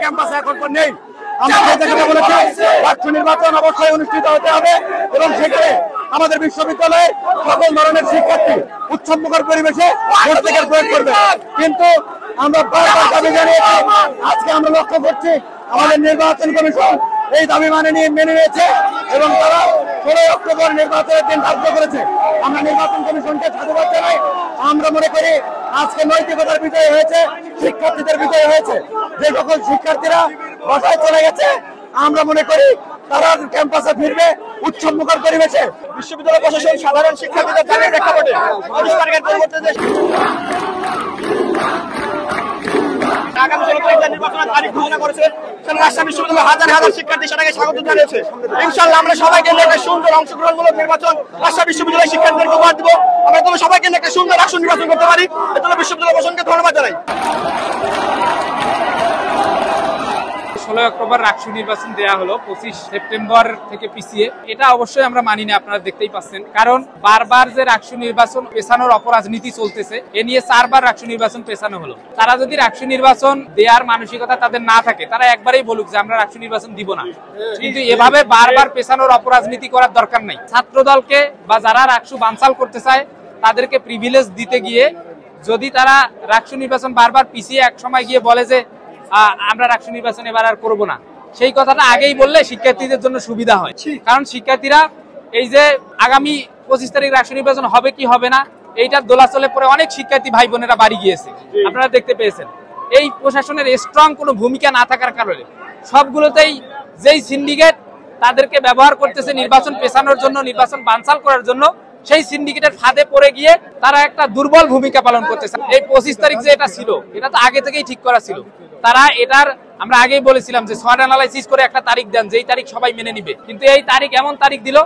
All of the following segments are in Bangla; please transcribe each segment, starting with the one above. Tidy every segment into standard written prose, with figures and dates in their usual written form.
ক্যাম্পাসে এখন নেই। আমরা বলেছি ডাকসু নির্বাচন অবশ্যই অনুষ্ঠিত হতে হবে এবং সেখানে আমাদের বিশ্ববিদ্যালয়ে সকল ধরনের শিক্ষার্থী উৎসবমুখর পরিবেশে ভোট প্রয়োগ করবে। কিন্তু আমরা বারবার দাবি জানিয়েছি, আজকে আমরা লক্ষ্য করছি আমাদের নির্বাচন কমিশন এই দাবি মেনে নিয়েছে এবং তারা 16 অক্টোবর নির্বাচনের দিন ধার্য করেছে। আমরা নির্বাচন কমিশনকে সাধুবাদ জানাই। আমরা মনে করি আজকে নৈতিকতার বিজয় হয়েছে, শিক্ষার্থীদের বিজয় হয়েছে। যে সকল শিক্ষার্থীরা বাসায় চলে গেছে আমরা মনে করি তারা ক্যাম্পাসে ফিরবে উৎসবমুখর পরিবেশে। বিশ্ববিদ্যালয় প্রশাসন সাধারণ শিক্ষার্থীদের দাবির প্রেক্ষাপটে 19 তারিখের পরিবর্তে আগামী 16 তারিখে নির্বাচনের তারিখ ঘোষণা করেছে। রাজশাহী বিশ্ববিদ্যালয়ের হাজার হাজার শিক্ষার্থী সেটাকে স্বাগত জানিয়েছে। ইনশাআল্লাহ আমরা সবাইকে নিয়ে একটা সুন্দর অংশগ্রহণমূলক নির্বাচন রাজশাহী বিশ্ববিদ্যালয়ের শিক্ষার্থীদেরকে উপহার দেবো। আমরা তবে সবাইকে নিয়ে একটা সুন্দর আসন নির্বাচন করতে পারি। এজন্য বিশ্ববিদ্যালয় প্রশাসনকে ধন্যবাদ জানাই। 16 অক্টোবর রাকসু নির্বাচন দেয়া হলো 25 সেপ্টেম্বর থেকে পিছিয়ে। এটা অবশ্যই আমরা মানি না, আপনারা দেখতেই পাচ্ছেন। কারণ বারবার যে রাকসু নির্বাচন পেছানোর অপরাজনীতি চলতেছে, এ নিয়ে 4 বার রাকসু নির্বাচন পেছানো হলো। তারা যদি রাকসু নির্বাচন দেওয়ার মানসিকতা তাদের না থাকে, তারা একবারেই বলুক যে আমরা রাকসু নির্বাচন দিব না। কিন্তু এভাবে বারবার পেছানোর অপরাজনীতি করার দরকার নাই। ছাত্র দলকে বা যারা রাকসু বানচাল করতে চায় তাদেরকে প্রিভিলেজ দিতে গিয়ে যদি তারা রাকসু নির্বাচন বারবার পিছিয়ে এক সময় গিয়ে বলে যে আমরা রাকসু নির্বাচন এবার আর করবো না, সেই কথাটা আগেই বললে শিক্ষার্থীদের জন্য সুবিধা হয়। কারণ শিক্ষার্থীরা এই যে আগামী 25 তারিখ রাকসু নির্বাচন হবে কি হবে না এইটার দোলাচলে পরে অনেক শিক্ষার্থী ভাই বোনেরা বাড়ি গিয়েছে, আপনারা দেখতে পেয়েছেন। এই প্রশাসনের স্ট্রং কোনো ভূমিকা না থাকার কারণে সবগুলোতেই যেই সিন্ডিকেট তাদেরকে ব্যবহার করতেছে নির্বাচন পেছানোর জন্য, নির্বাচন বানচাল করার জন্য, সেই সিন্ডিকেটের ফাঁদে পড়ে গিয়ে তারা একটা দুর্বল ভূমিকা পালন করতেছে। এই 25 তারিখ যে এটা ছিল, এটা তো আগে থেকেই ঠিক করা ছিল। তারা এটার আমরা আগেই বলেছিলাম যে শর্ট অ্যানালাইসিস করে একটা তারিখ দেন, যেই তারিখ সবাই মেনে নিবে। কিন্তু এই তারিখ এমন তারিখ দিল,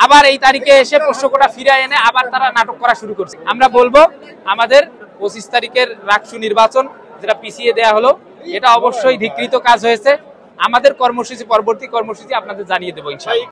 আবার এই তারিখে এসে প্রশ্নটা ফিরে এনে আবার তারা নাটক করা শুরু করছে। আমরা বলবো আমাদের 25 তারিখের রাকসু নির্বাচন যেটা পিছিয়ে দেয়া হলো, এটা অবশ্যই ধিকৃত কাজ হয়েছে। আমাদের কর্মসূচি, পরবর্তী কর্মসূচি আপনাদের জানিয়ে দেবো ইনশাআল্লাহ।